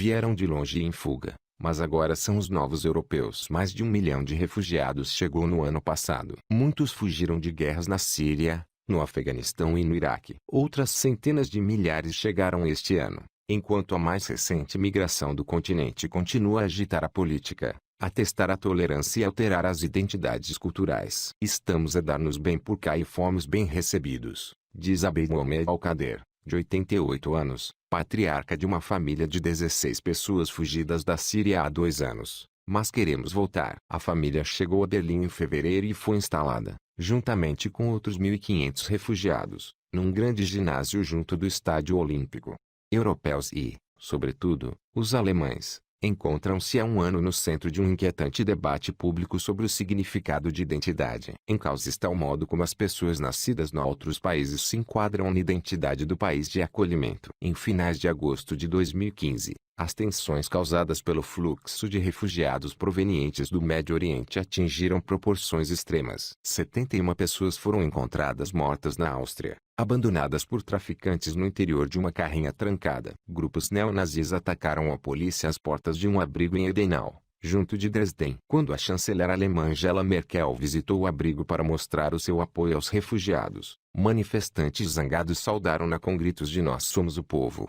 vieram de longe e em fuga, mas agora são os novos europeus. Mais de 1 milhão de refugiados chegou no ano passado. Muitos fugiram de guerras na Síria, no Afeganistão e no Iraque. Outras centenas de milhares chegaram este ano, enquanto a mais recente migração do continente continua a agitar a política, a testar a tolerância e alterar as identidades culturais. Estamos a dar-nos bem por cá e fomos bem recebidos, diz Abeid Mohamed Al-Kader, de 88 anos, patriarca de uma família de 16 pessoas fugidas da Síria há 2 anos. Mas queremos voltar. A família chegou a Berlim em fevereiro e foi instalada, juntamente com outros 1.500 refugiados, num grande ginásio junto do Estádio Olímpico. Europeus e, sobretudo, os alemães, encontram-se há 1 ano no centro de um inquietante debate público sobre o significado de identidade. Em causa está o modo como as pessoas nascidas em outros países se enquadram na identidade do país de acolhimento. Em finais de agosto de 2015, as tensões causadas pelo fluxo de refugiados provenientes do Médio Oriente atingiram proporções extremas. 71 pessoas foram encontradas mortas na Áustria, abandonadas por traficantes no interior de uma carrinha trancada. Grupos neonazis atacaram a polícia às portas de um abrigo em Edenau, junto de Dresden. Quando a chanceler alemã Angela Merkel visitou o abrigo para mostrar o seu apoio aos refugiados, manifestantes zangados saudaram-na com gritos de "Nós somos o povo".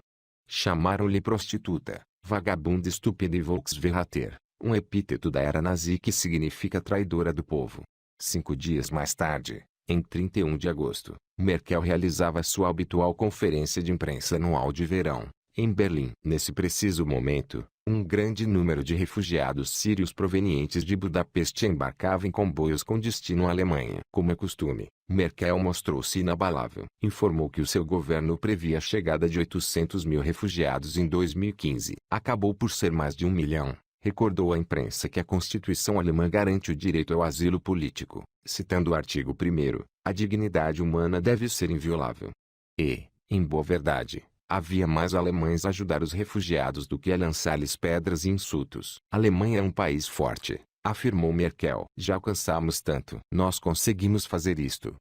Chamaram-lhe prostituta, vagabunda estúpida e Volksverräter, um epíteto da era nazi que significa traidora do povo. 5 dias mais tarde, em 31 de agosto, Merkel realizava sua habitual conferência de imprensa anual de verão, em Berlim. Nesse preciso momento, um grande número de refugiados sírios provenientes de Budapeste embarcava em comboios com destino à Alemanha. Como é costume, Merkel mostrou-se inabalável. Informou que o seu governo previa a chegada de 800 mil refugiados em 2015. Acabou por ser mais de 1 milhão. Recordou à imprensa que a Constituição alemã garante o direito ao asilo político, citando o artigo 1º, a dignidade humana deve ser inviolável. E, em boa verdade, havia mais alemães a ajudar os refugiados do que a lançar-lhes pedras e insultos. A Alemanha é um país forte, afirmou Merkel. Já alcançamos tanto. Nós conseguimos fazer isto.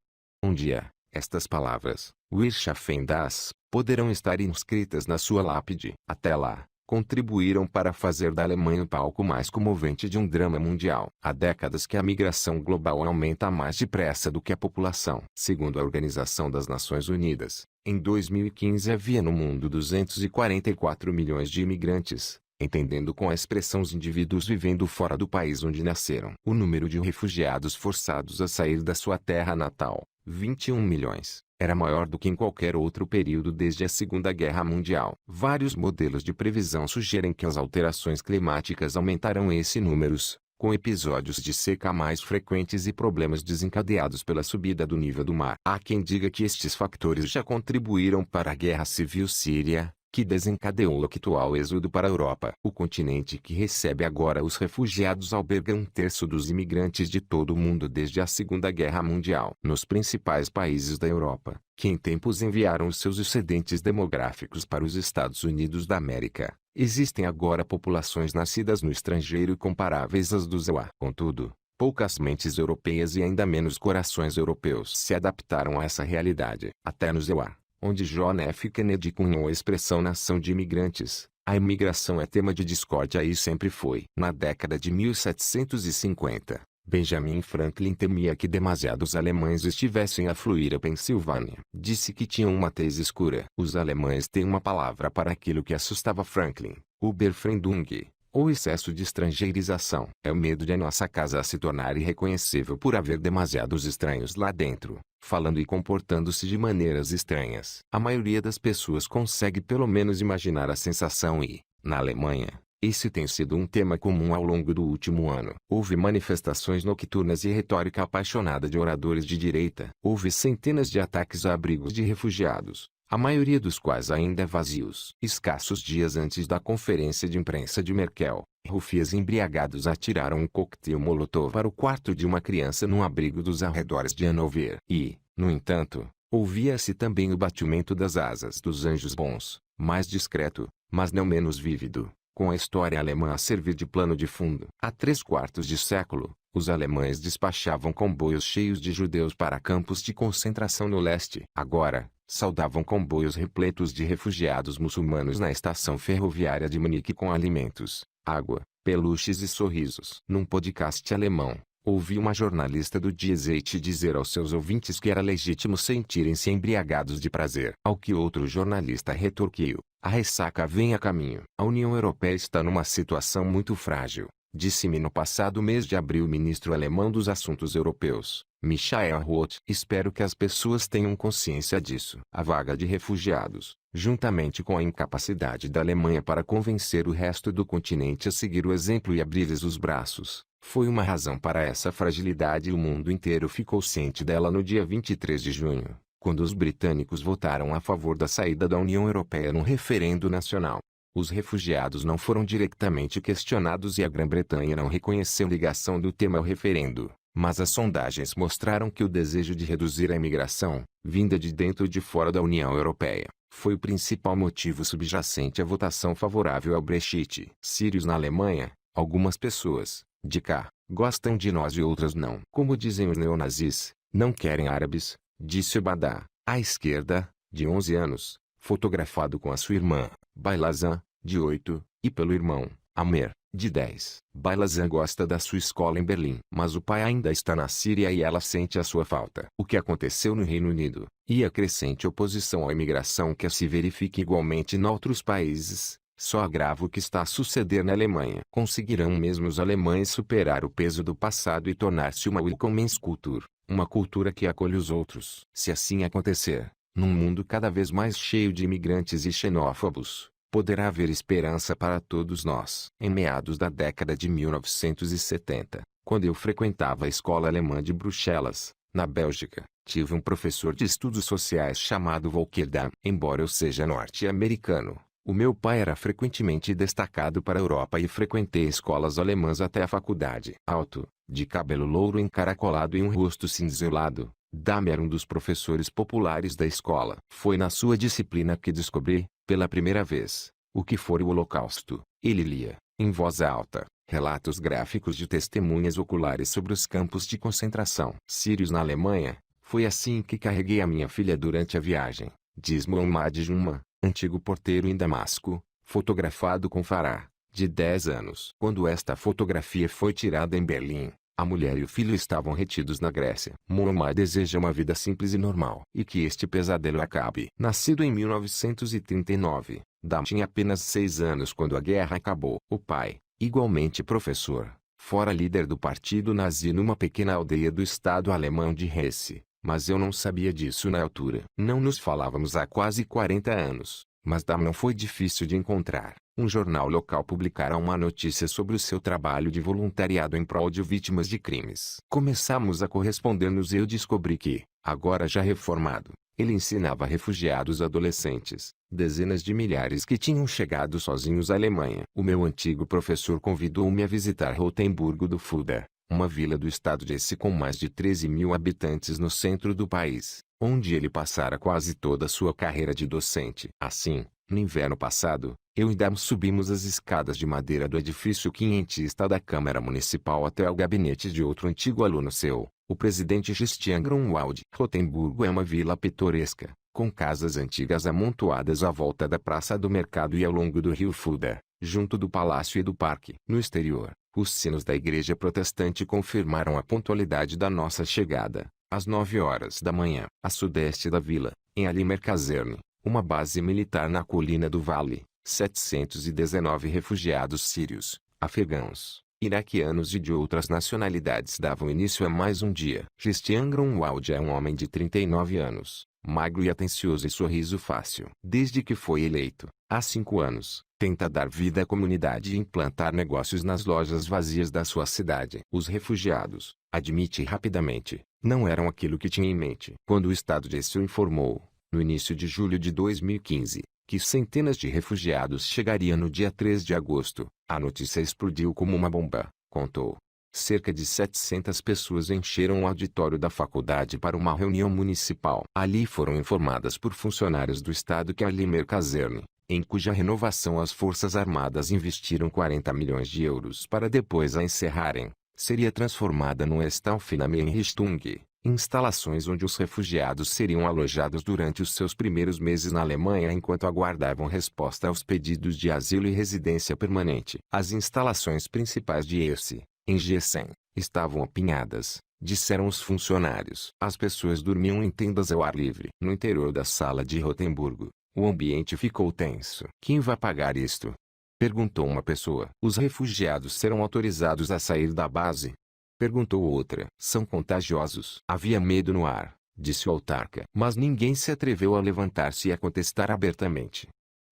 Um dia, estas palavras, Wir schaffen das, poderão estar inscritas na sua lápide. Até lá, contribuíram para fazer da Alemanha o palco mais comovente de um drama mundial. Há décadas que a migração global aumenta mais depressa do que a população. Segundo a Organização das Nações Unidas, em 2015 havia no mundo 244 milhões de imigrantes, entendendo com a expressão os indivíduos vivendo fora do país onde nasceram. O número de refugiados forçados a sair da sua terra natal, 21 milhões, era maior do que em qualquer outro período desde a Segunda Guerra Mundial. Vários modelos de previsão sugerem que as alterações climáticas aumentarão esses números, com episódios de seca mais frequentes e problemas desencadeados pela subida do nível do mar. Há quem diga que estes fatores já contribuíram para a guerra civil síria, que desencadeou o atual êxodo para a Europa. O continente que recebe agora os refugiados alberga 1/3 dos imigrantes de todo o mundo desde a Segunda Guerra Mundial. Nos principais países da Europa, que em tempos enviaram os seus excedentes demográficos para os Estados Unidos da América, existem agora populações nascidas no estrangeiro comparáveis às dos EUA. Contudo, poucas mentes europeias e ainda menos corações europeus se adaptaram a essa realidade. Até nos EUA, onde John F. Kennedy cunhou a expressão nação de imigrantes, a imigração é tema de discórdia e sempre foi. Na década de 1750, Benjamin Franklin temia que demasiados alemães estivessem a fluir a Pensilvânia. Disse que tinham uma tez escura. Os alemães têm uma palavra para aquilo que assustava Franklin: Überfremdung, ou excesso de estrangeirização. É o medo de a nossa casa se tornar irreconhecível por haver demasiados estranhos lá dentro, falando e comportando-se de maneiras estranhas. A maioria das pessoas consegue pelo menos imaginar a sensação e, na Alemanha, esse tem sido um tema comum ao longo do último ano. Houve manifestações nocturnas e retórica apaixonada de oradores de direita. Houve centenas de ataques a abrigos de refugiados, a maioria dos quais ainda vazios. Escassos dias antes da conferência de imprensa de Merkel, rufias embriagados atiraram um coquetel molotov para o quarto de uma criança num abrigo dos arredores de Hanover. E, no entanto, ouvia-se também o batimento das asas dos anjos bons, mais discreto, mas não menos vívido, com a história alemã a servir de plano de fundo. Há 3/4 de século, os alemães despachavam comboios cheios de judeus para campos de concentração no leste. Agora, saudavam comboios repletos de refugiados muçulmanos na estação ferroviária de Munique com alimentos, água, peluches e sorrisos. Num podcast alemão, ouvi uma jornalista do Die Zeit dizer aos seus ouvintes que era legítimo sentirem-se embriagados de prazer. Ao que outro jornalista retorquiu: a ressaca vem a caminho. A União Europeia está numa situação muito frágil, disse-me no passado mês de abril o ministro alemão dos assuntos europeus, Michael Roth. Espero que as pessoas tenham consciência disso. A vaga de refugiados, juntamente com a incapacidade da Alemanha para convencer o resto do continente a seguir o exemplo e abrir-lhes os braços, foi uma razão para essa fragilidade e o mundo inteiro ficou ciente dela no dia 23 de junho, quando os britânicos votaram a favor da saída da União Europeia num referendo nacional. Os refugiados não foram diretamente questionados e a Grã-Bretanha não reconheceu ligação do tema ao referendo, mas as sondagens mostraram que o desejo de reduzir a imigração, vinda de dentro e de fora da União Europeia, foi o principal motivo subjacente à votação favorável ao Brexit. Sírios na Alemanha, algumas pessoas, de cá, gostam de nós e outras não. Como dizem os neonazis, não querem árabes, disse Obadá, à esquerda, de 11 anos, fotografado com a sua irmã, Bailazan, de 8, e pelo irmão, Amer, de 10. Bailazan gosta da sua escola em Berlim, mas o pai ainda está na Síria e ela sente a sua falta. O que aconteceu no Reino Unido, e a crescente oposição à imigração que se verifica igualmente em outros países, só agrava o que está a suceder na Alemanha. Conseguirão mesmo os alemães superar o peso do passado e tornar-se uma Willkommenskultur, uma cultura que acolhe os outros? Se assim acontecer, num mundo cada vez mais cheio de imigrantes e xenófobos, poderá haver esperança para todos nós. Em meados da década de 1970, quando eu frequentava a escola alemã de Bruxelas, na Bélgica, tive um professor de estudos sociais chamado Volker Dahm. Embora eu seja norte-americano, o meu pai era frequentemente destacado para a Europa e frequentei escolas alemãs até a faculdade. Alto, de cabelo louro encaracolado e um rosto cinzelado, Dahm era um dos professores populares da escola. Foi na sua disciplina que descobri, pela primeira vez, o que foi o Holocausto. Ele lia, em voz alta, relatos gráficos de testemunhas oculares sobre os campos de concentração. Sírios na Alemanha, foi assim que carreguei a minha filha durante a viagem, diz Muhammad Juma, antigo porteiro em Damasco, fotografado com Farah, de 10 anos. Quando esta fotografia foi tirada em Berlim, a mulher e o filho estavam retidos na Grécia. Muhammad deseja uma vida simples e normal, e que este pesadelo acabe. Nascido em 1939, Dahm tinha apenas 6 anos quando a guerra acabou. O pai, igualmente professor, fora líder do partido nazi numa pequena aldeia do estado alemão de Hesse, mas eu não sabia disso na altura. Não nos falávamos há quase 40 anos, mas Dahm não foi difícil de encontrar. Um jornal local publicara uma notícia sobre o seu trabalho de voluntariado em prol de vítimas de crimes. Começamos a corresponder-nos e eu descobri que, agora já reformado, ele ensinava refugiados adolescentes, dezenas de milhares que tinham chegado sozinhos à Alemanha. O meu antigo professor convidou-me a visitar Rotemburgo do Fulda, uma vila do estado de Hesse com mais de 13 mil habitantes no centro do país, onde ele passara quase toda a sua carreira de docente. Assim, no inverno passado, eu e Dahm subimos as escadas de madeira do edifício quinhentista da Câmara Municipal até o gabinete de outro antigo aluno seu, o presidente Christian Grunwald. Rotemburgo é uma vila pitoresca, com casas antigas amontoadas à volta da praça do mercado e ao longo do rio Fulda, junto do palácio e do parque. No exterior, os sinos da igreja protestante confirmaram a pontualidade da nossa chegada, às 9 horas da manhã. A sudeste da vila, em Alimer-Kaserne, uma base militar na colina do vale, 719 refugiados sírios, afegãos, iraquianos e de outras nacionalidades davam início a mais um dia. Christian Grunwald é um homem de 39 anos, magro e atencioso e sorriso fácil. Desde que foi eleito, há 5 anos, tenta dar vida à comunidade e implantar negócios nas lojas vazias da sua cidade. Os refugiados, admite rapidamente, não eram aquilo que tinha em mente. Quando o Estado de Hesse informou, no início de julho de 2015, que centenas de refugiados chegariam no dia 3 de agosto, a notícia explodiu como uma bomba, contou. Cerca de 700 pessoas encheram o auditório da faculdade para uma reunião municipal. Ali foram informadas por funcionários do Estado que a Limer-Kaserne, em cuja renovação as Forças Armadas investiram 40 milhões de euros para depois a encerrarem, seria transformada num Stauffenheim-Richtung, Instalações onde os refugiados seriam alojados durante os seus primeiros meses na Alemanha enquanto aguardavam resposta aos pedidos de asilo e residência permanente. As instalações principais de Erse, em Gießen, estavam apinhadas, disseram os funcionários. As pessoas dormiam em tendas ao ar livre. No interior da sala de Rotemburgo, o ambiente ficou tenso. Quem vai pagar isto? Perguntou uma pessoa. Os refugiados serão autorizados a sair da base? Perguntou outra. São contagiosos. Havia medo no ar, disse o autarca. Mas ninguém se atreveu a levantar-se e a contestar abertamente.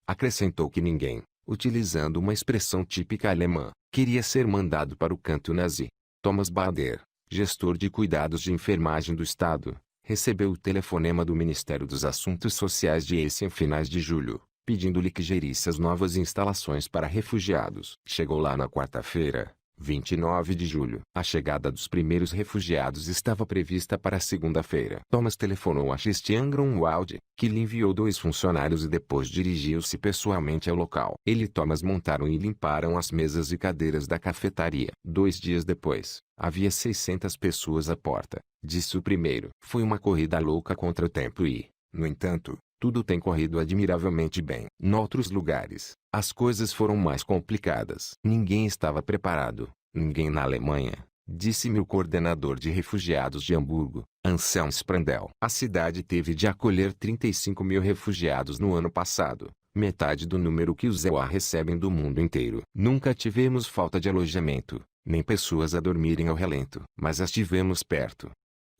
Acrescentou que ninguém, utilizando uma expressão típica alemã, queria ser mandado para o canto nazi. Thomas Bader, gestor de cuidados de enfermagem do Estado, recebeu o telefonema do Ministério dos Assuntos Sociais de Essen em finais de julho, pedindo-lhe que gerisse as novas instalações para refugiados. Chegou lá na quarta-feira, 29 de julho. A chegada dos primeiros refugiados estava prevista para segunda-feira. Thomas telefonou a Christian Grunwald, que lhe enviou 2 funcionários e depois dirigiu-se pessoalmente ao local. Ele e Thomas montaram e limparam as mesas e cadeiras da cafetaria. 2 dias depois, havia 600 pessoas à porta, disse o primeiro. Foi uma corrida louca contra o tempo e, no entanto, tudo tem corrido admiravelmente bem. Noutros lugares, as coisas foram mais complicadas. Ninguém estava preparado, ninguém na Alemanha, disse-me o coordenador de refugiados de Hamburgo, Anselm Sprandel. A cidade teve de acolher 35.000 refugiados no ano passado, metade do número que os EUA recebem do mundo inteiro. Nunca tivemos falta de alojamento, nem pessoas a dormirem ao relento, mas as tivemos perto.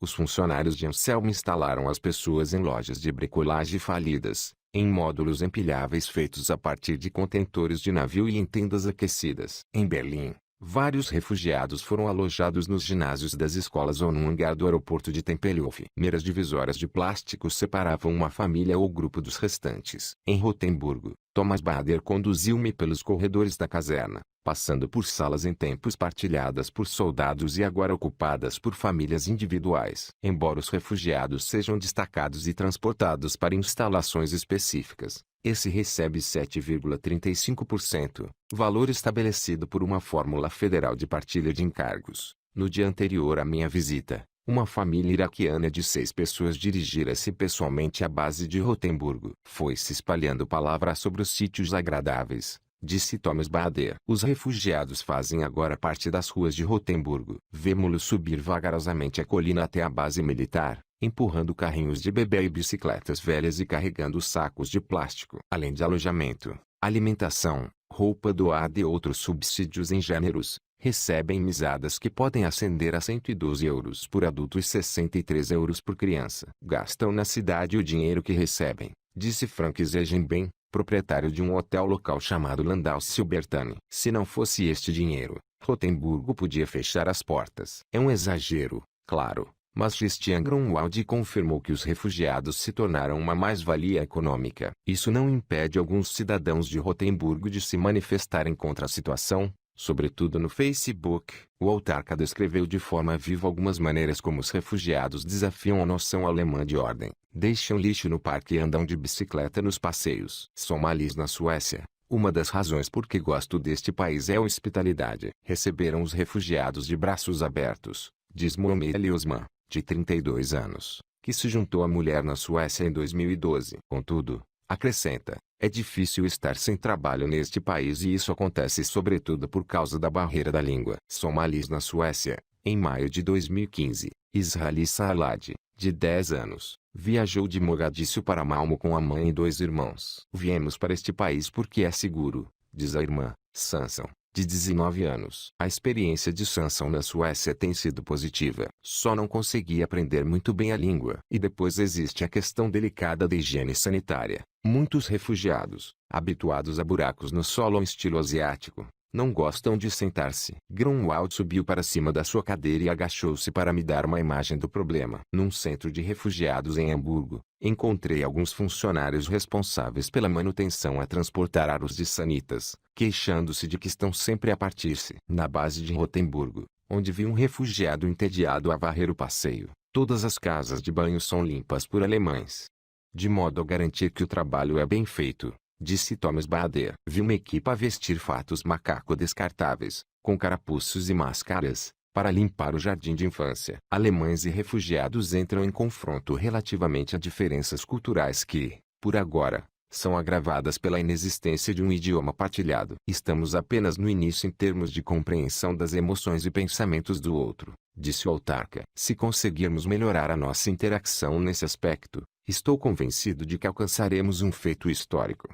Os funcionários de Anselm instalaram as pessoas em lojas de bricolagem falidas, em módulos empilháveis feitos a partir de contentores de navio e em tendas aquecidas. Em Berlim, vários refugiados foram alojados nos ginásios das escolas ou num hangar do aeroporto de Tempelhof. Meras divisórias de plástico separavam uma família ou grupo dos restantes. Em Rotemburgo, Thomas Bader conduziu-me pelos corredores da caserna, passando por salas em tempos partilhadas por soldados e agora ocupadas por famílias individuais. Embora os refugiados sejam destacados e transportados para instalações específicas, esse recebe 7,35%, valor estabelecido por uma fórmula federal de partilha de encargos. No dia anterior à minha visita, uma família iraquiana de 6 pessoas dirigira-se pessoalmente à base de Rotemburgo. Foi-se espalhando palavra sobre os sítios agradáveis, disse Thomas Bader. Os refugiados fazem agora parte das ruas de Rotemburgo. Vemo-los subir vagarosamente a colina até a base militar, empurrando carrinhos de bebê e bicicletas velhas e carregando sacos de plástico. Além de alojamento, alimentação, roupa doada e outros subsídios em gêneros, recebem mesadas que podem ascender a 112 euros por adulto e 63 euros por criança. Gastam na cidade o dinheiro que recebem, disse Frank Zegenben, proprietário de um hotel local chamado Landau Silbertane. Se não fosse este dinheiro, Rotemburgo podia fechar as portas. É um exagero, claro, mas Christian Grunwald confirmou que os refugiados se tornaram uma mais-valia econômica. Isso não impede alguns cidadãos de Rotemburgo de se manifestarem contra a situação, sobretudo no Facebook. O autarca descreveu de forma viva algumas maneiras como os refugiados desafiam a noção alemã de ordem, deixam lixo no parque e andam de bicicleta nos passeios. Somalis na Suécia. Uma das razões por que gosto deste país é a hospitalidade. Receberam os refugiados de braços abertos, diz Mohamed Osman, de 32 anos, que se juntou à mulher na Suécia em 2012. Contudo, acrescenta, é difícil estar sem trabalho neste país e isso acontece sobretudo por causa da barreira da língua. Somalis na Suécia. Em maio de 2015, Israeli Saalad, de 10 anos, viajou de Mogadíscio para Malmo com a mãe e 2 irmãos. Viemos para este país porque é seguro, diz a irmã, Sanson, de 19 anos. A experiência de Sanson na Suécia tem sido positiva. Só não consegui aprender muito bem a língua. E depois existe a questão delicada da higiene sanitária. Muitos refugiados, habituados a buracos no solo ao estilo asiático, não gostam de sentar-se. Grunwald subiu para cima da sua cadeira e agachou-se para me dar uma imagem do problema. Num centro de refugiados em Hamburgo, encontrei alguns funcionários responsáveis pela manutenção a transportar aros de sanitas, queixando-se de que estão sempre a partir-se. Na base de Rotemburgo, onde vi um refugiado entediado a varrer o passeio, todas as casas de banho são limpas por alemães, de modo a garantir que o trabalho é bem feito, disse Thomas Bader. Vi uma equipa vestir fatos macaco descartáveis, com carapuços e máscaras, para limpar o jardim de infância. Alemães e refugiados entram em confronto relativamente a diferenças culturais que, por agora, são agravadas pela inexistência de um idioma partilhado. Estamos apenas no início em termos de compreensão das emoções e pensamentos do outro, disse o autarca. Se conseguirmos melhorar a nossa interação nesse aspecto, estou convencido de que alcançaremos um feito histórico.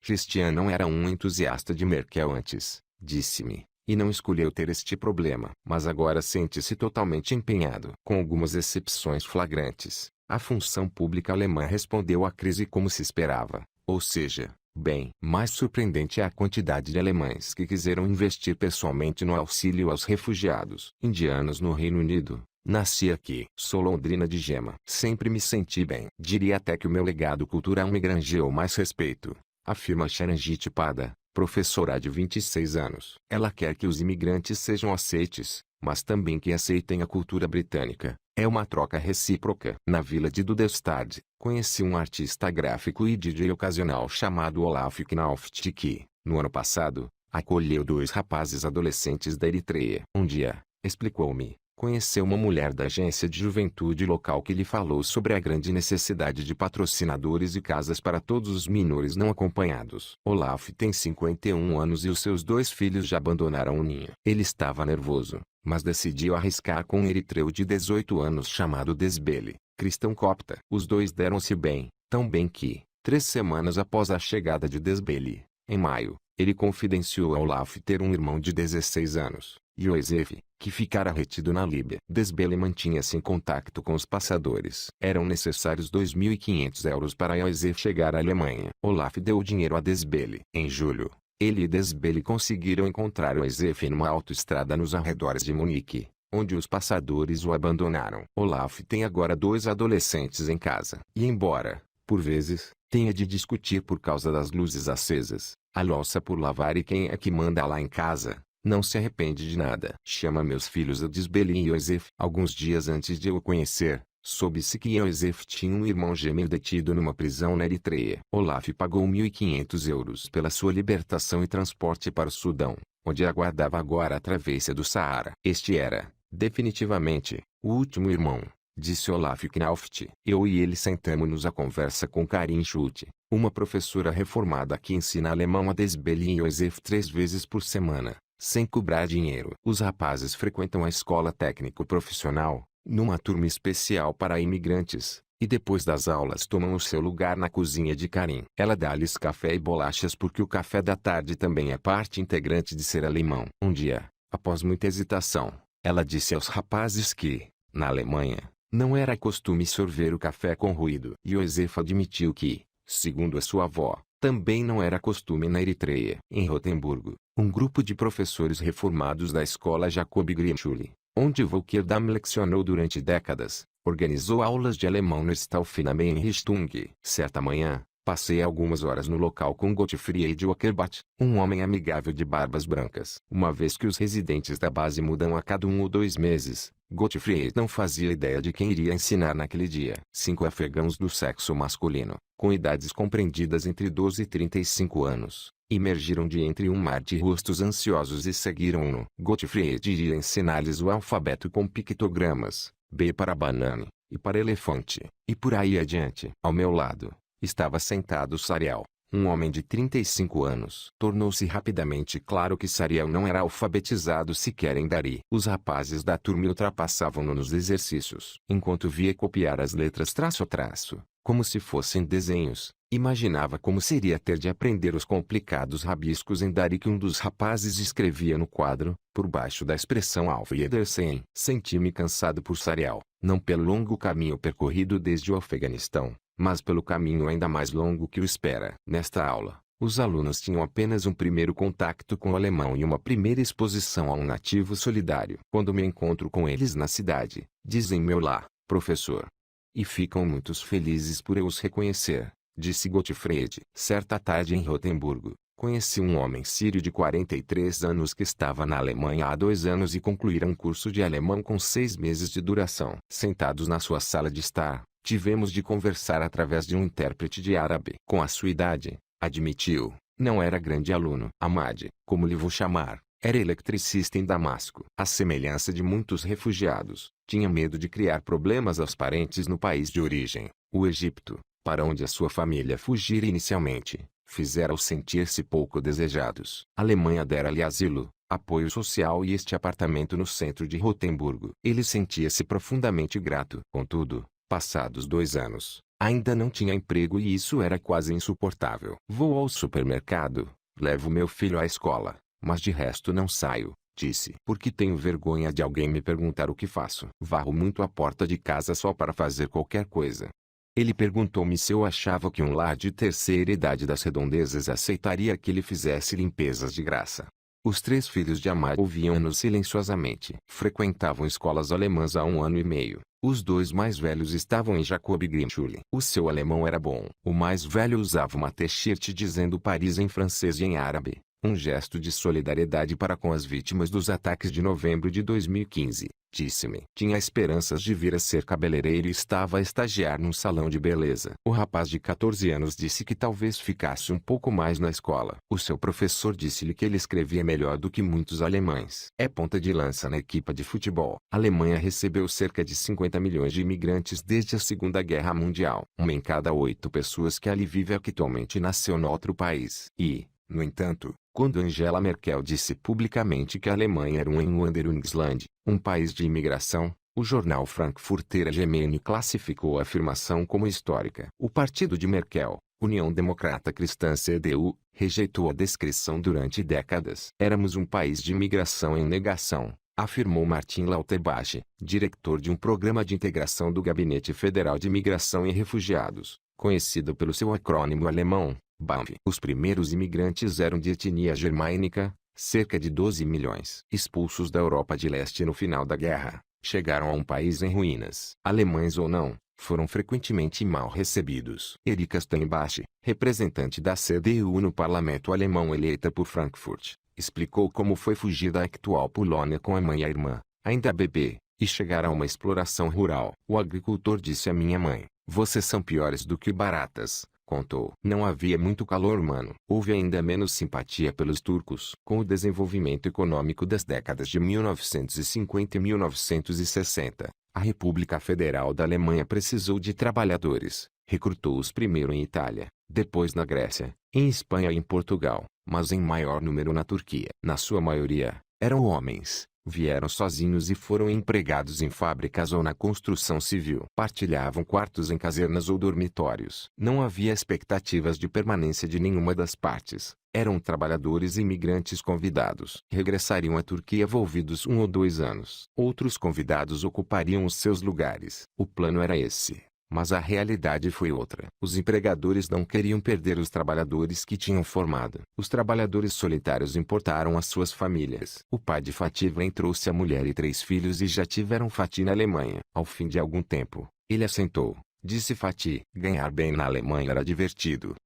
Christian não era um entusiasta de Merkel antes, disse-me, e não escolheu ter este problema. Mas agora sente-se totalmente empenhado. Com algumas exceções flagrantes, a função pública alemã respondeu à crise como se esperava. Ou seja, bem, mais surpreendente é a quantidade de alemães que quiseram investir pessoalmente no auxílio aos refugiados. Indianos no Reino Unido. Nasci aqui. Sou londrina de gema. Sempre me senti bem. Diria até que o meu legado cultural me granjeou mais respeito, afirma Charanjit Pada, professora de 26 anos. Ela quer que os imigrantes sejam aceites, mas também que aceitem a cultura britânica. É uma troca recíproca. Na vila de Dudestad, conheci um artista gráfico e DJ ocasional chamado Olaf Knauft que, no ano passado, acolheu 2 rapazes adolescentes da Eritreia. Um dia, explicou-me, conheceu uma mulher da agência de juventude local que lhe falou sobre a grande necessidade de patrocinadores e casas para todos os menores não acompanhados. Olaf tem 51 anos e os seus 2 filhos já abandonaram o ninho. Ele estava nervoso, mas decidiu arriscar com um eritreu de 18 anos chamado Desbele, cristão copta. Os dois deram-se bem, tão bem que, 3 semanas após a chegada de Desbele, em maio, ele confidenciou a Olaf ter um irmão de 16 anos, Yosef, que ficara retido na Líbia. Desbele mantinha-se em contato com os passadores. Eram necessários 2.500 euros para Yosef chegar à Alemanha. Olaf deu o dinheiro a Desbele. Em julho, ele e Desbele conseguiram encontrar Yosef numa autoestrada nos arredores de Munique, onde os passadores o abandonaram. Olaf tem agora 2 adolescentes em casa. E embora, por vezes, tenha de discutir por causa das luzes acesas, a louça por lavar e quem é que manda lá em casa, não se arrepende de nada. Chama meus filhos a Desbele e Yosef. Alguns dias antes de eu o conhecer, soube-se que Yosef tinha um irmão gêmeo detido numa prisão na Eritreia. Olaf pagou 1.500 euros pela sua libertação e transporte para o Sudão, onde aguardava agora a travessia do Saara. Este era, definitivamente, o último irmão, disse Olaf Knauft. Eu e ele sentamos-nos à conversa com Karin Schulte, uma professora reformada que ensina alemão a Desbele e Yosef 3 vezes por semana, sem cobrar dinheiro. Os rapazes frequentam a escola técnico-profissional, numa turma especial para imigrantes, e depois das aulas tomam o seu lugar na cozinha de Karin. Ela dá-lhes café e bolachas porque o café da tarde também é parte integrante de ser alemão. Um dia, após muita hesitação, ela disse aos rapazes que, na Alemanha, não era costume sorver o café com ruído. Yosef admitiu que, segundo a sua avó, também não era costume na Eritreia. Em Rotemburgo, um grupo de professores reformados da escola Jacob Grimmschule, onde Volkerdam lecionou durante décadas, organizou aulas de alemão no Stauffenhamen-Richtung. Certa manhã, passei algumas horas no local com Gottfried Wackerbach, um homem amigável de barbas brancas. Uma vez que os residentes da base mudam a cada 1 ou 2 meses, Gottfried não fazia ideia de quem iria ensinar naquele dia. 5 afegãos do sexo masculino, com idades compreendidas entre 12 e 35 anos, emergiram de entre um mar de rostos ansiosos e seguiram-no. Gottfried iria ensinar-lhes o alfabeto com pictogramas, B para banana, e para elefante, e por aí adiante. Ao meu lado, estava sentado Sariel, um homem de 35 anos. Tornou-se rapidamente claro que Sariel não era alfabetizado sequer em Dari. Os rapazes da turma ultrapassavam-no nos exercícios. Enquanto via copiar as letras traço a traço, como se fossem desenhos, imaginava como seria ter de aprender os complicados rabiscos em Dari que um dos rapazes escrevia no quadro, por baixo da expressão Auf Wiedersehen. Senti-me cansado por Sariel, não pelo longo caminho percorrido desde o Afeganistão, mas pelo caminho ainda mais longo que o espera. Nesta aula, os alunos tinham apenas um primeiro contato com o alemão e uma primeira exposição a um nativo solidário. Quando me encontro com eles na cidade, dizem-me olá, professor. E ficam muito felizes por eu os reconhecer, disse Gottfried. Certa tarde em Rotemburgo, conheci um homem sírio de 43 anos que estava na Alemanha há 2 anos e concluíra um curso de alemão com 6 meses de duração. Sentados na sua sala de estar, tivemos de conversar através de um intérprete de árabe. Com a sua idade, admitiu, não era grande aluno. Ahmad, como lhe vou chamar, Era eletricista em Damasco. À semelhança de muitos refugiados, tinha medo de criar problemas aos parentes no país de origem, o Egito, para onde a sua família fugira inicialmente, fizera-os sentir-se pouco desejados. A Alemanha dera-lhe asilo, apoio social e este apartamento no centro de Rotemburgo. Ele sentia-se profundamente grato. Contudo, passados 2 anos, ainda não tinha emprego e isso era quase insuportável. Vou ao supermercado, levo meu filho à escola, mas de resto não saio, disse. Porque tenho vergonha de alguém me perguntar o que faço. Varro muito a porta de casa só para fazer qualquer coisa. Ele perguntou-me se eu achava que um lar de terceira idade das redondezas aceitaria que ele fizesse limpezas de graça. Os 3 filhos de Amar ouviam-nos silenciosamente. Frequentavam escolas alemãs há 1 ano e meio. Os 2 mais velhos estavam em Jacob Grimmschule. O seu alemão era bom. O mais velho usava uma t-shirt dizendo Paris em francês e em árabe, um gesto de solidariedade para com as vítimas dos ataques de novembro de 2015. Disse-me. Tinha esperanças de vir a ser cabeleireiro e estava a estagiar num salão de beleza. O rapaz de 14 anos disse que talvez ficasse um pouco mais na escola. O seu professor disse-lhe que ele escrevia melhor do que muitos alemães. É ponta de lança na equipa de futebol. A Alemanha recebeu cerca de 50 milhões de imigrantes desde a Segunda Guerra Mundial. 1 em cada 8 pessoas que ali vive atualmente nasceu no outro país. E, no entanto, quando Angela Merkel disse publicamente que a Alemanha era um Einwanderungsland, um país de imigração, o jornal Frankfurter Allgemeine classificou a afirmação como histórica. O partido de Merkel, União Democrata Cristã CDU, rejeitou a descrição durante décadas. Éramos um país de imigração em negação, afirmou Martin Lauterbach, diretor de um programa de integração do Gabinete Federal de Imigração e Refugiados, conhecido pelo seu acrônimo alemão, BAMF. Os primeiros imigrantes eram de etnia germânica, cerca de 12 milhões. Expulsos da Europa de Leste no final da guerra, chegaram a um país em ruínas. Alemães ou não, foram frequentemente mal recebidos. Erika Steinbach, representante da CDU no parlamento alemão eleita por Frankfurt, explicou como foi fugir da atual Polônia com a mãe e a irmã, ainda bebê, e chegar a uma exploração rural. O agricultor disse à minha mãe, vocês são piores do que baratas. Contou. Não havia muito calor humano. Houve ainda menos simpatia pelos turcos. Com o desenvolvimento econômico das décadas de 1950 e 1960, a República Federal da Alemanha precisou de trabalhadores. Recrutou-os primeiro em Itália, depois na Grécia, em Espanha e em Portugal, mas em maior número na Turquia. Na sua maioria, eram homens. Vieram sozinhos e foram empregados em fábricas ou na construção civil. Partilhavam quartos em casernas ou dormitórios. Não havia expectativas de permanência de nenhuma das partes. Eram trabalhadores imigrantes convidados. Regressariam à Turquia volvidos 1 ou 2 anos. Outros convidados ocupariam os seus lugares. O plano era esse. Mas a realidade foi outra. Os empregadores não queriam perder os trabalhadores que tinham formado. Os trabalhadores solitários importaram as suas famílias. O pai de Fatih Vlen trouxe a mulher e 3 filhos e já tiveram Fatih na Alemanha. Ao fim de algum tempo, ele assentou. Disse Fatih, ganhar bem na Alemanha era divertido.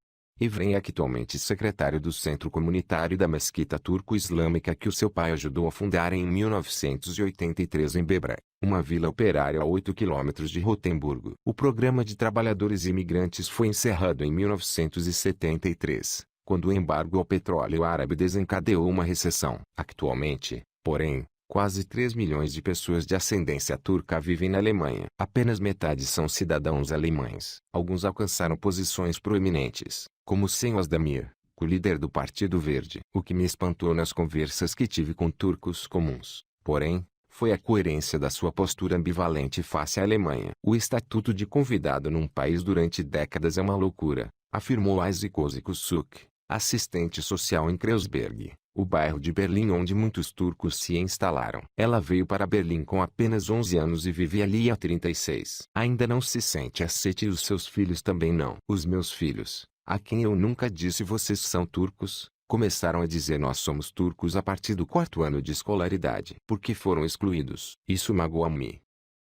Ivren é atualmente secretário do Centro Comunitário da Mesquita Turco-Islâmica que o seu pai ajudou a fundar em 1983 em Bebra, uma vila operária a 8 quilômetros de Rotemburgo. O programa de trabalhadores imigrantes foi encerrado em 1973, quando o embargo ao petróleo árabe desencadeou uma recessão. Atualmente, porém, quase 3 milhões de pessoas de ascendência turca vivem na Alemanha. Apenas metade são cidadãos alemães. Alguns alcançaram posições proeminentes, como Cem Özdemir, o líder do Partido Verde. O que me espantou nas conversas que tive com turcos comuns, porém, foi a coerência da sua postura ambivalente face à Alemanha. O estatuto de convidado num país durante décadas é uma loucura, afirmou Isaac Ozikussuk, assistente social em Kreuzberg, o bairro de Berlim onde muitos turcos se instalaram. Ela veio para Berlim com apenas 11 anos e vive ali há 36. Ainda não se sente aceite e os seus filhos também não. Os meus filhos, a quem eu nunca disse vocês são turcos, começaram a dizer nós somos turcos a partir do 4º ano de escolaridade. Porque foram excluídos. Isso magoa-me.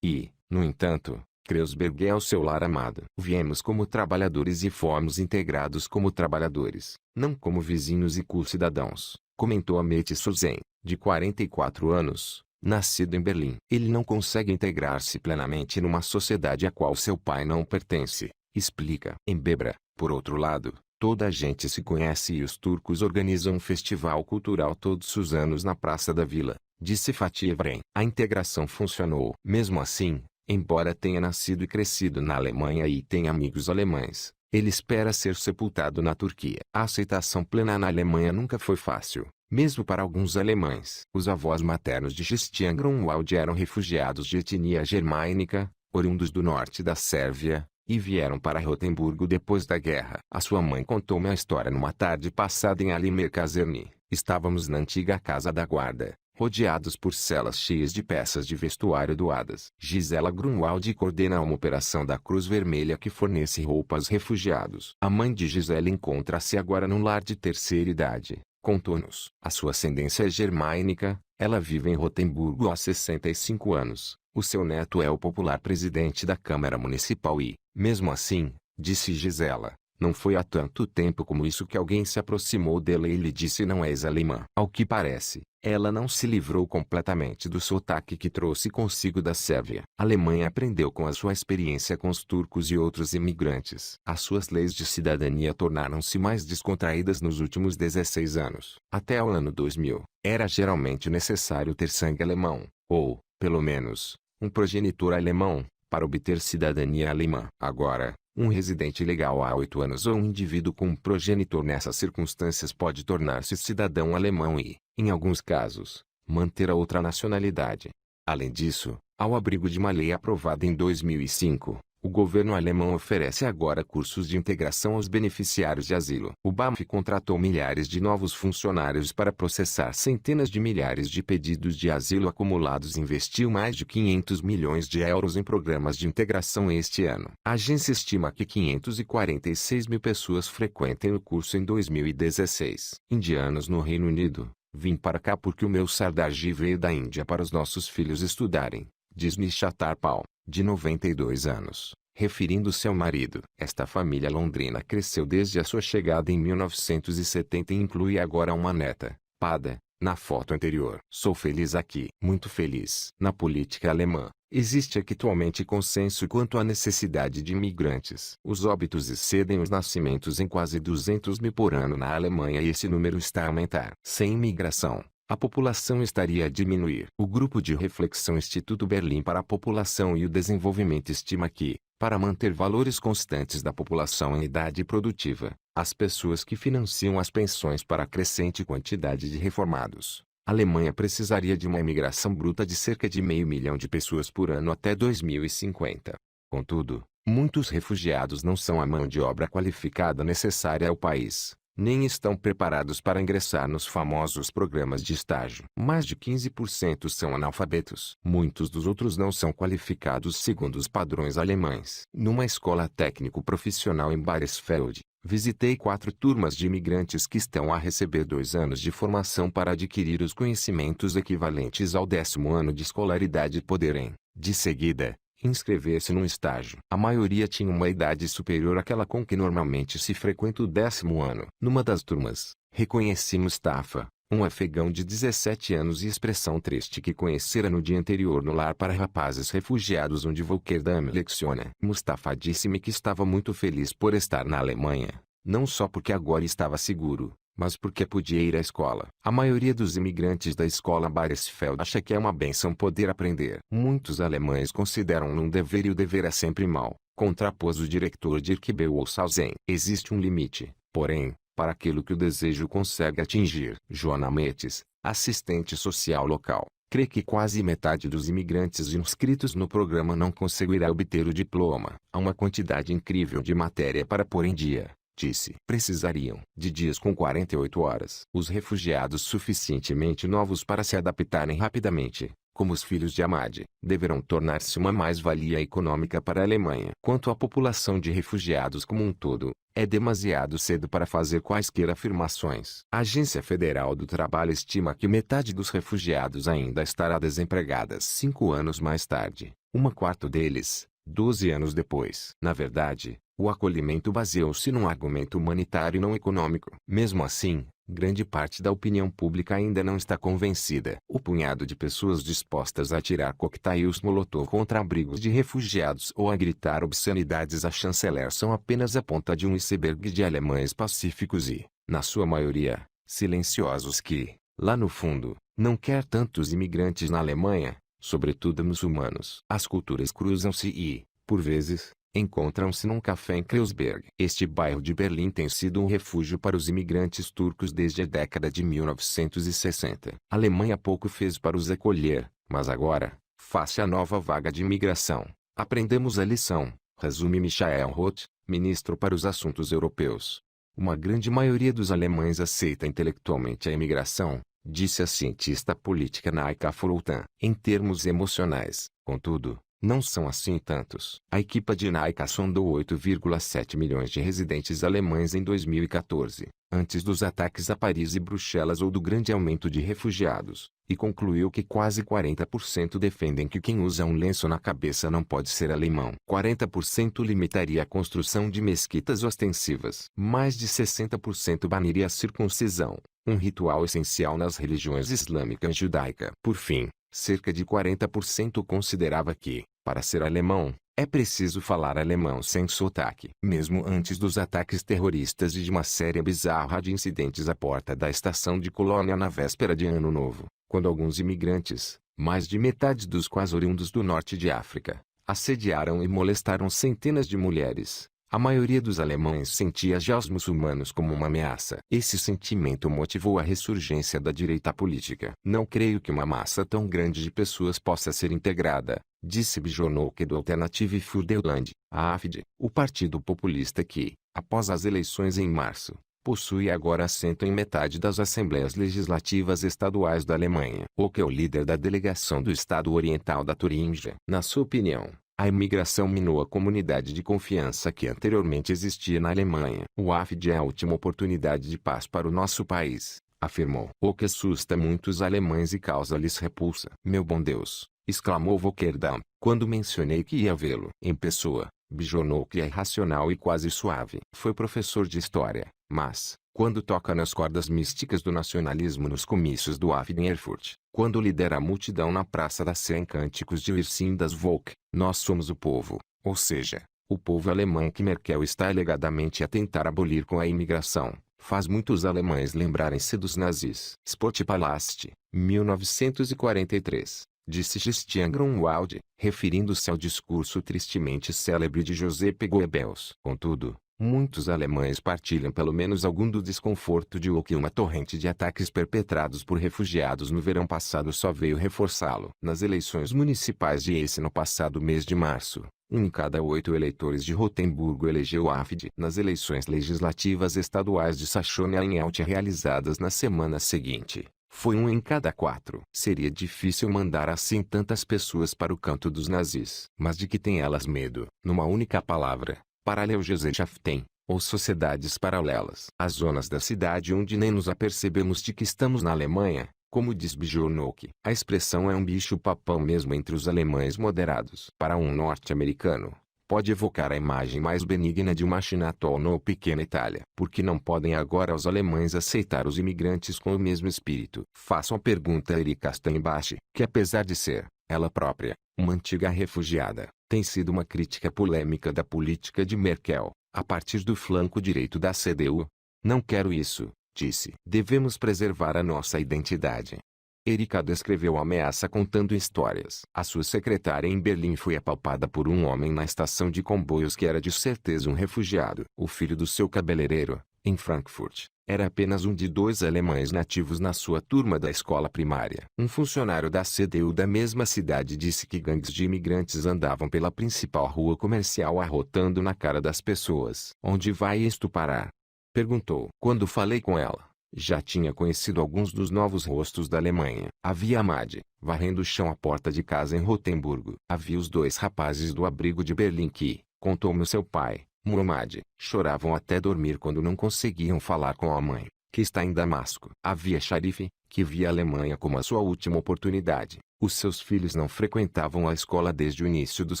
E, no entanto, Kreuzberg é o seu lar amado. Viemos como trabalhadores e fomos integrados como trabalhadores, não como vizinhos e co-cidadãos, comentou Amit Suzen, de 44 anos, nascido em Berlim. Ele não consegue integrar-se plenamente numa sociedade a qual seu pai não pertence, explica. Em Bebra, por outro lado, Toda a gente se conhece e os turcos organizam um festival cultural todos os anos na Praça da Vila, disse Fatih Evren. A integração funcionou. Mesmo assim, embora tenha nascido e crescido na Alemanha e tenha amigos alemães, ele espera ser sepultado na Turquia. A aceitação plena na Alemanha nunca foi fácil, mesmo para alguns alemães. Os avós maternos de Christian Grunwald eram refugiados de etnia germânica, oriundos do norte da Sérvia, e vieram para Rotemburgo depois da guerra. A sua mãe contou-me a história numa tarde passada em Alimer Kazerni. Estávamos na antiga casa da guarda, rodeados por celas cheias de peças de vestuário doadas. Gisela Grunwald coordena uma operação da Cruz Vermelha que fornece roupas aos refugiados. A mãe de Gisela encontra-se agora num lar de terceira idade, contou-nos. A sua ascendência é germânica, ela vive em Rotemburgo há 65 anos. O seu neto é o popular presidente da Câmara Municipal e, mesmo assim, disse Gisela, não foi há tanto tempo como isso que alguém se aproximou dela e lhe disse não és alemã. Ao que parece, ela não se livrou completamente do sotaque que trouxe consigo da Sérvia. A Alemanha aprendeu com a sua experiência com os turcos e outros imigrantes. As suas leis de cidadania tornaram-se mais descontraídas nos últimos 16 anos. Até o ano 2000, era geralmente necessário ter sangue alemão, ou, pelo menos, um progenitor alemão, para obter cidadania alemã. Agora, um residente legal há 8 anos ou um indivíduo com um progenitor nessas circunstâncias pode tornar-se cidadão alemão e, em alguns casos, manter a outra nacionalidade. Além disso, ao abrigo de uma lei aprovada em 2005, o governo alemão oferece agora cursos de integração aos beneficiários de asilo. O BAMF contratou milhares de novos funcionários para processar centenas de milhares de pedidos de asilo acumulados e investiu mais de 500 milhões de euros em programas de integração este ano. A agência estima que 546 mil pessoas frequentem o curso em 2016. Indianos no Reino Unido: vim para cá porque o meu Sardarji veio da Índia para os nossos filhos estudarem, diz Nishatar Pal, de 92 anos, referindo-se ao marido. Esta família londrina cresceu desde a sua chegada em 1970 e inclui agora uma neta, Pada, na foto anterior. Sou feliz aqui. Muito feliz. Na política alemã, existe actualmente consenso quanto à necessidade de imigrantes. Os óbitos excedem os nascimentos em quase 200 mil por ano na Alemanha e esse número está a aumentar. Sem imigração, a população estaria a diminuir. O grupo de reflexão Instituto Berlim para a População e o Desenvolvimento estima que, para manter valores constantes da população em idade produtiva, as pessoas que financiam as pensões para a crescente quantidade de reformados, a Alemanha precisaria de uma imigração bruta de cerca de 500 mil de pessoas por ano até 2050. Contudo, muitos refugiados não são a mão de obra qualificada necessária ao país, nem estão preparados para ingressar nos famosos programas de estágio. Mais de 15% são analfabetos. Muitos dos outros não são qualificados segundo os padrões alemães. Numa escola técnico-profissional em Baresfeld, visitei 4 turmas de imigrantes que estão a receber 2 anos de formação para adquirir os conhecimentos equivalentes ao 10º ano de escolaridade e poderem, de seguida, inscrever-se num estágio. A maioria tinha uma idade superior àquela com que normalmente se frequenta o 10º ano. Numa das turmas, reconheci Mustafa, um afegão de 17 anos e expressão triste que conhecera no dia anterior no lar para rapazes refugiados onde Volkerdam leciona. Mustafa disse-me que estava muito feliz por estar na Alemanha, não só porque agora estava seguro, mas porque podia ir à escola. A maioria dos imigrantes da escola Baresfeld acha que é uma bênção poder aprender. Muitos alemães consideram um dever e o dever é sempre mal, contrapôs o diretor Dirk Bewolshausen. Existe um limite, porém, para aquilo que o desejo consegue atingir. Joana Metes, assistente social local, crê que quase metade dos imigrantes inscritos no programa não conseguirá obter o diploma. Há uma quantidade incrível de matéria para pôr em dia, disse. Precisariam de dias com 48 horas. Os refugiados suficientemente novos para se adaptarem rapidamente, como os filhos de Ahmad, deverão tornar-se uma mais-valia econômica para a Alemanha. Quanto à população de refugiados como um todo, é demasiado cedo para fazer quaisquer afirmações. A Agência Federal do Trabalho estima que metade dos refugiados ainda estará desempregada 5 anos mais tarde, 1/4 deles, 12 anos depois. Na verdade, O acolhimento baseou-se num argumento humanitário e não econômico. Mesmo assim, grande parte da opinião pública ainda não está convencida. O punhado de pessoas dispostas a atirar coquetéis Molotov contra abrigos de refugiados ou a gritar obscenidades a chanceler são apenas a ponta de um iceberg de alemães pacíficos e, na sua maioria, silenciosos que, lá no fundo, não quer tantos imigrantes na Alemanha, sobretudo muçulmanos. As culturas cruzam-se e, por vezes, encontram-se num café em Kreuzberg. Este bairro de Berlim tem sido um refúgio para os imigrantes turcos desde a década de 1960. A Alemanha pouco fez para os acolher, mas agora, face à nova vaga de imigração, aprendemos a lição, resume Michael Roth, ministro para os assuntos europeus. Uma grande maioria dos alemães aceita intelectualmente a imigração, disse a cientista política Naika Froutan. Em termos emocionais, contudo, não são assim tantos. A equipa de Naika sondou 8,7 milhões de residentes alemães em 2014, antes dos ataques a Paris e Bruxelas ou do grande aumento de refugiados, e concluiu que quase 40% defendem que quem usa um lenço na cabeça não pode ser alemão. 40% limitaria a construção de mesquitas ostensivas. Mais de 60% baniria a circuncisão, um ritual essencial nas religiões islâmica e judaica. Por fim, cerca de 40% considerava que, para ser alemão, é preciso falar alemão sem sotaque. Mesmo antes dos ataques terroristas e de uma série bizarra de incidentes à porta da estação de Colônia na véspera de Ano Novo, quando alguns imigrantes, mais de metade dos quais oriundos do norte de África, assediaram e molestaram centenas de mulheres, a maioria dos alemães sentia já os muçulmanos como uma ameaça. Esse sentimento motivou a ressurgência da direita política. Não creio que uma massa tão grande de pessoas possa ser integrada, disse Björnke do Alternative für Deutschland, a AfD, o partido populista que, após as eleições em março, possui agora assento em metade das assembleias legislativas estaduais da Alemanha. O que é o líder da delegação do Estado Oriental da Turíngia. Na sua opinião, a imigração minou a comunidade de confiança que anteriormente existia na Alemanha. O AfD é a última oportunidade de paz para o nosso país, afirmou. O que assusta muitos alemães e causa-lhes repulsa. Meu bom Deus, exclamou Volkerdam, quando mencionei que ia vê-lo em pessoa. Björnke é racional e quase suave. Foi professor de história, mas, quando toca nas cordas místicas do nacionalismo nos comícios do AfD em Erfurt, quando lidera a multidão na Praça da Sé em cânticos de Wir sind das Volk, nós somos o povo, ou seja, o povo alemão que Merkel está alegadamente a tentar abolir com a imigração, faz muitos alemães lembrarem-se dos nazis. Sportpalast, 1943. Disse Christian Grunwald, referindo-se ao discurso tristemente célebre de Josep Goebbels. Contudo, muitos alemães partilham pelo menos algum do desconforto de que uma torrente de ataques perpetrados por refugiados no verão passado só veio reforçá-lo. Nas eleições municipais de Hesse no passado mês de março, um em cada 8 eleitores de Rotemburgo elegeu a AfD. Nas eleições legislativas estaduais de Saxônia-Anhalt realizadas na semana seguinte, foi um em cada 4. Seria difícil mandar assim tantas pessoas para o canto dos nazis. Mas de que têm elas medo? Numa única palavra, Parallelgesellschaften, ou sociedades paralelas. As zonas da cidade onde nem nos apercebemos de que estamos na Alemanha, como diz Björnke. A expressão é um bicho-papão mesmo entre os alemães moderados. Para um norte-americano, pode evocar a imagem mais benigna de uma Chinatown ou pequena Itália. Porque não podem agora os alemães aceitar os imigrantes com o mesmo espírito? Faço a pergunta a Erika Steinbach, que apesar de ser, ela própria, uma antiga refugiada, tem sido uma crítica polêmica da política de Merkel, a partir do flanco direito da CDU. Não quero isso, disse. Devemos preservar a nossa identidade. Erika descreveu a ameaça contando histórias. A sua secretária em Berlim foi apalpada por um homem na estação de comboios que era de certeza um refugiado. O filho do seu cabeleireiro, em Frankfurt, era apenas um de 2 alemães nativos na sua turma da escola primária. Um funcionário da CDU da mesma cidade disse que gangues de imigrantes andavam pela principal rua comercial arrotando na cara das pessoas. Onde vai isto parar? Perguntou. Quando falei com ela, já tinha conhecido alguns dos novos rostos da Alemanha. Havia Amad, varrendo o chão à porta de casa em Rotemburgo. Havia os 2 rapazes do abrigo de Berlim que, contou-me seu pai, Muhammad, choravam até dormir quando não conseguiam falar com a mãe, que está em Damasco. Havia Sharif, que via a Alemanha como a sua última oportunidade. Os seus filhos não frequentavam a escola desde o início dos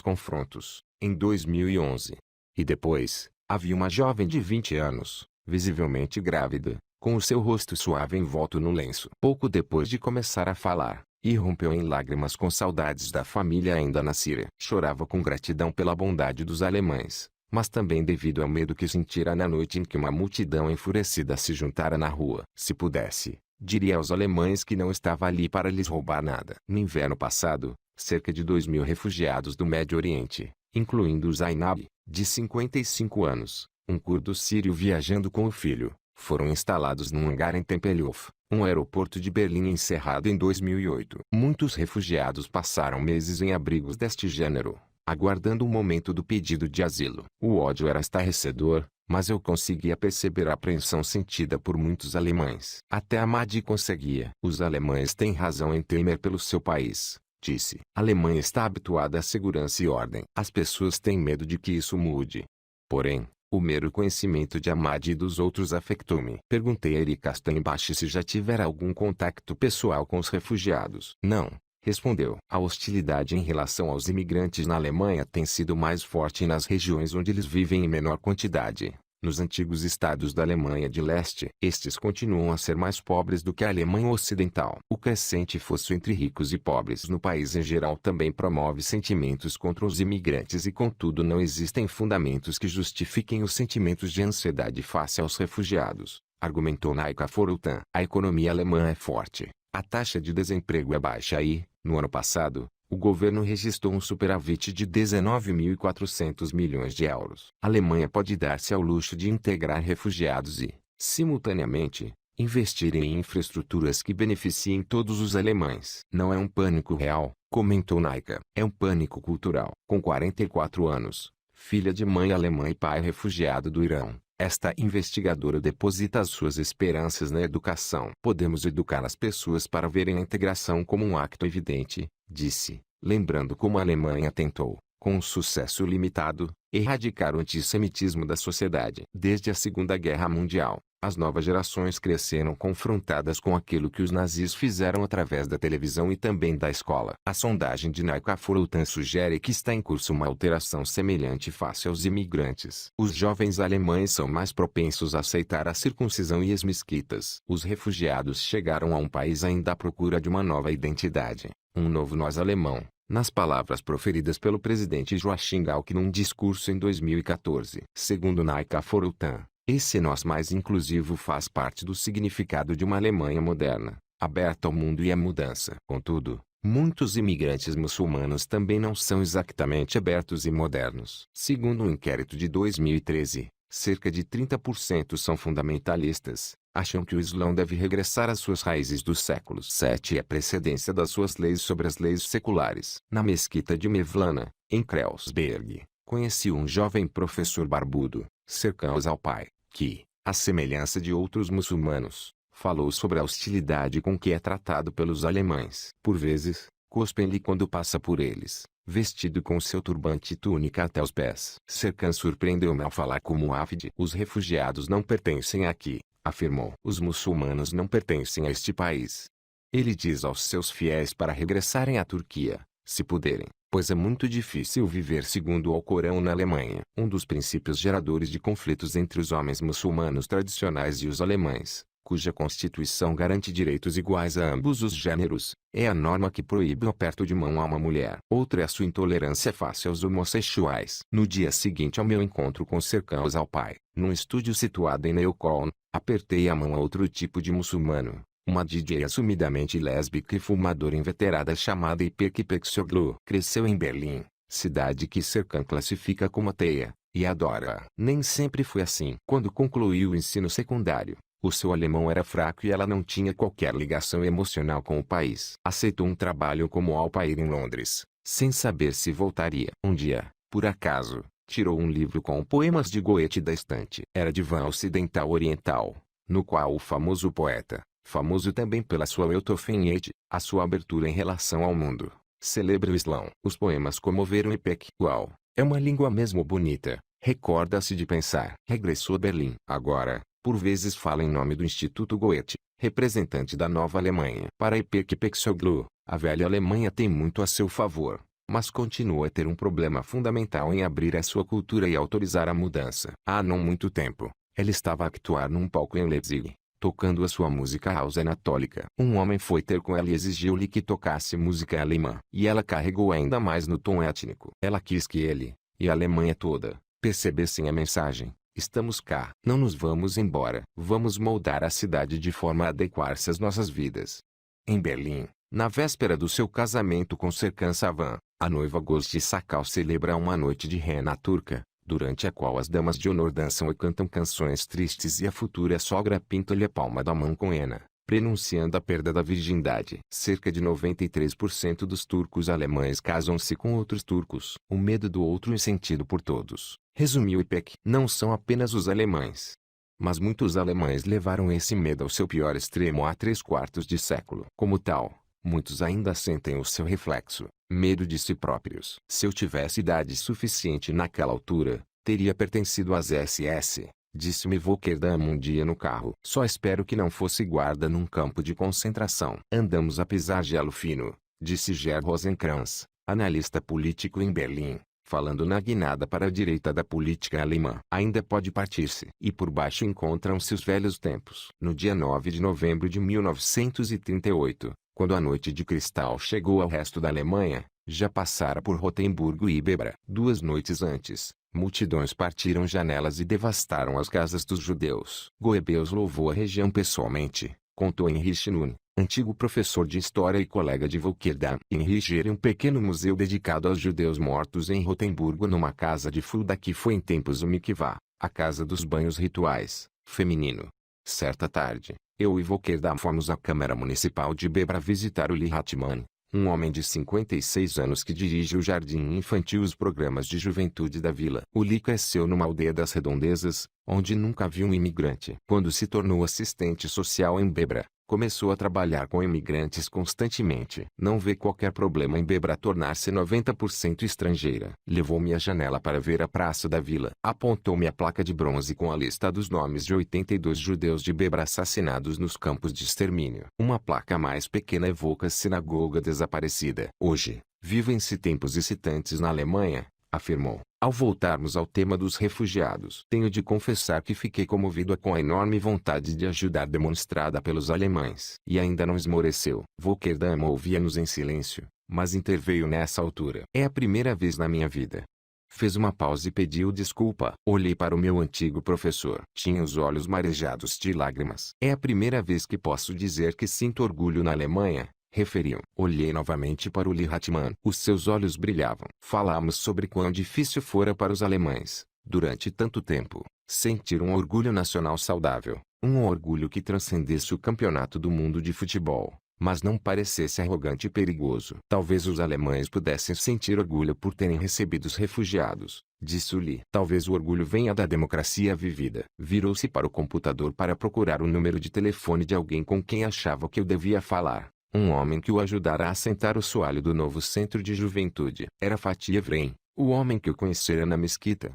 confrontos, em 2011. E depois, havia uma jovem de 20 anos, visivelmente grávida, com o seu rosto suave envolto no lenço. Pouco depois de começar a falar, irrompeu em lágrimas com saudades da família ainda na Síria. Chorava com gratidão pela bondade dos alemães, mas também devido ao medo que sentira na noite em que uma multidão enfurecida se juntara na rua. Se pudesse, diria aos alemães que não estava ali para lhes roubar nada. No inverno passado, cerca de 2.000 refugiados do Médio Oriente, incluindo Zainab, de 55 anos, um curdo sírio viajando com o filho, foram instalados num hangar em Tempelhof, um aeroporto de Berlim encerrado em 2008. Muitos refugiados passaram meses em abrigos deste gênero, aguardando o momento do pedido de asilo. O ódio era estarrecedor, mas eu conseguia perceber a apreensão sentida por muitos alemães. Até Ahmadi conseguia. Os alemães têm razão em temer pelo seu país, disse. A Alemanha está habituada à segurança e ordem. As pessoas têm medo de que isso mude. Porém, o mero conhecimento de Ahmadi e dos outros afetou-me. Perguntei a Erika Steinbach se já tivera algum contato pessoal com os refugiados. Não, respondeu. A hostilidade em relação aos imigrantes na Alemanha tem sido mais forte nas regiões onde eles vivem em menor quantidade. Nos antigos estados da Alemanha de Leste, estes continuam a ser mais pobres do que a Alemanha Ocidental. O crescente fosso entre ricos e pobres no país em geral também promove sentimentos contra os imigrantes e contudo não existem fundamentos que justifiquem os sentimentos de ansiedade face aos refugiados, argumentou Naika Foroutan. A economia alemã é forte, a taxa de desemprego é baixa e, no ano passado, o governo registrou um superávit de 19.400 milhões de euros. A Alemanha pode dar-se ao luxo de integrar refugiados e, simultaneamente, investir em infraestruturas que beneficiem todos os alemães. Não é um pânico real, comentou Naika. É um pânico cultural. Com 44 anos, filha de mãe alemã e pai refugiado do Irã, esta investigadora deposita as suas esperanças na educação. Podemos educar as pessoas para verem a integração como um acto evidente, disse, lembrando como a Alemanha tentou, com um sucesso limitado, erradicar o antissemitismo da sociedade. Desde a Segunda Guerra Mundial, as novas gerações cresceram confrontadas com aquilo que os nazis fizeram através da televisão e também da escola. A sondagem de Naika Foroutan sugere que está em curso uma alteração semelhante face aos imigrantes. Os jovens alemães são mais propensos a aceitar a circuncisão e as mesquitas. Os refugiados chegaram a um país ainda à procura de uma nova identidade, um novo nós alemão, nas palavras proferidas pelo presidente Joachim Gauck num discurso em 2014. Segundo Naika Foroutan, esse nós mais inclusivo faz parte do significado de uma Alemanha moderna, aberta ao mundo e à mudança. Contudo, muitos imigrantes muçulmanos também não são exatamente abertos e modernos. Segundo um inquérito de 2013, cerca de 30% são fundamentalistas, acham que o Islã deve regressar às suas raízes do século VII e à precedência das suas leis sobre as leis seculares. Na mesquita de Mevlana, em Kreuzberg, conheci um jovem professor barbudo, Serkan Özalpay, que, à semelhança de outros muçulmanos, falou sobre a hostilidade com que é tratado pelos alemães. Por vezes, cospem-lhe quando passa por eles, vestido com seu turbante e túnica até os pés. Serkan surpreendeu-me ao falar como Hafid. Os refugiados não pertencem aqui, afirmou. Os muçulmanos não pertencem a este país. Ele diz aos seus fiéis para regressarem à Turquia, se puderem, pois é muito difícil viver segundo o Alcorão na Alemanha. Um dos princípios geradores de conflitos entre os homens muçulmanos tradicionais e os alemães, cuja Constituição garante direitos iguais a ambos os gêneros, é a norma que proíbe o aperto de mão a uma mulher. Outra é a sua intolerância face aos homossexuais. No dia seguinte ao meu encontro com Serkan Özalpay, num estúdio situado em Neukölln, apertei a mão a outro tipo de muçulmano, uma DJ assumidamente lésbica e fumadora inveterada chamada Ipek Peksoğlu. Cresceu em Berlim, cidade que Serkan classifica como ateia, e adora. Nem sempre foi assim. Quando concluiu o ensino secundário, o seu alemão era fraco e ela não tinha qualquer ligação emocional com o país. Aceitou um trabalho como au pair em Londres, sem saber se voltaria. Um dia, por acaso, tirou um livro com poemas de Goethe da estante. Era divã ocidental oriental, no qual o famoso poeta, famoso também pela sua Eutofenete, a sua abertura em relação ao mundo, celebra o Islão. Os poemas comoveram Ipek. Uau, é uma língua mesmo bonita, recorda-se de pensar. Regressou a Berlim. Agora, por vezes fala em nome do Instituto Goethe, representante da Nova Alemanha. Para Ipek Peksoğlu, a velha Alemanha tem muito a seu favor. mas continua a ter um problema fundamental em abrir a sua cultura e autorizar a mudança. Há não muito tempo, ela estava a actuar num palco em Leipzig, tocando a sua música house anatólica. Um homem foi ter com ela e exigiu-lhe que tocasse música alemã. E ela carregou ainda mais no tom étnico. Ela quis que ele, e a Alemanha toda, percebessem a mensagem. Estamos cá. Não nos vamos embora. Vamos moldar a cidade de forma a adequar-se às nossas vidas. Em Berlim, na véspera do seu casamento com Serkan Savan, a noiva Gözde Sakal celebra uma noite de rena turca, durante a qual as damas de honor dançam e cantam canções tristes e a futura sogra pinta-lhe a palma da mão com henna, prenunciando a perda da virgindade. Cerca de 93% dos turcos alemães casam-se com outros turcos. O medo do outro é sentido por todos, resumiu Ipek. Não são apenas os alemães, mas muitos alemães levaram esse medo ao seu pior extremo há 3/4 de século. Como tal, muitos ainda sentem o seu reflexo, medo de si próprios. Se eu tivesse idade suficiente naquela altura, teria pertencido às SS, disse-me Volkerdam um dia no carro. Só espero que não fosse guarda num campo de concentração. Andamos a pisar gelo fino, disse Gerd Rosenkrantz, analista político em Berlim, falando na guinada para a direita da política alemã. Ainda pode partir-se. E por baixo encontram-se os velhos tempos. No dia 9 de novembro de 1938, quando a noite de cristal chegou ao resto da Alemanha, já passara por Rotemburgo e Bebra. 2 noites antes, multidões partiram janelas e devastaram as casas dos judeus. Goebbels louvou a região pessoalmente, contou Heinrich Nunn, antigo professor de história e colega de Volkerdam. Heinrich era um pequeno museu dedicado aos judeus mortos em Rotemburgo numa casa de Fulda que foi em tempos o Mikvah, a casa dos banhos rituais, feminino. Certa tarde, eu e Volkerdam fomos à Câmara Municipal de Bebra visitar Uli Hartmann, um homem de 56 anos que dirige o jardim infantil e os programas de juventude da vila. Uli cresceu numa aldeia das redondezas, onde nunca viu um imigrante. Quando se tornou assistente social em Bebra, começou a trabalhar com imigrantes constantemente. Não vê qualquer problema em Bebra tornar-se 90% estrangeira. Levou-me à janela para ver a praça da vila. Apontou-me a placa de bronze com a lista dos nomes de 82 judeus de Bebra assassinados nos campos de extermínio. Uma placa mais pequena evoca a sinagoga desaparecida. Hoje, vivem-se tempos excitantes na Alemanha, afirmou. Ao voltarmos ao tema dos refugiados, tenho de confessar que fiquei comovido com a enorme vontade de ajudar demonstrada pelos alemães. E ainda não esmoreceu. Volkerdam ouvia-nos em silêncio, mas interveio nessa altura. É a primeira vez na minha vida. Fez uma pausa e pediu desculpa. Olhei para o meu antigo professor. Tinha os olhos marejados de lágrimas. É a primeira vez que posso dizer que sinto orgulho na Alemanha, referiu. Olhei novamente para Uli Hartmann. Os seus olhos brilhavam. Falamos sobre quão difícil fora para os alemães, durante tanto tempo, sentir um orgulho nacional saudável, um orgulho que transcendesse o campeonato do mundo de futebol, mas não parecesse arrogante e perigoso. Talvez os alemães pudessem sentir orgulho por terem recebido os refugiados, disse Uli. Talvez o orgulho venha da democracia vivida. Virou-se para o computador para procurar o número de telefone de alguém com quem achava que eu devia falar. Um homem que o ajudara a assentar o soalho do novo centro de juventude. Era Fatih Evren, o homem que o conhecera na mesquita.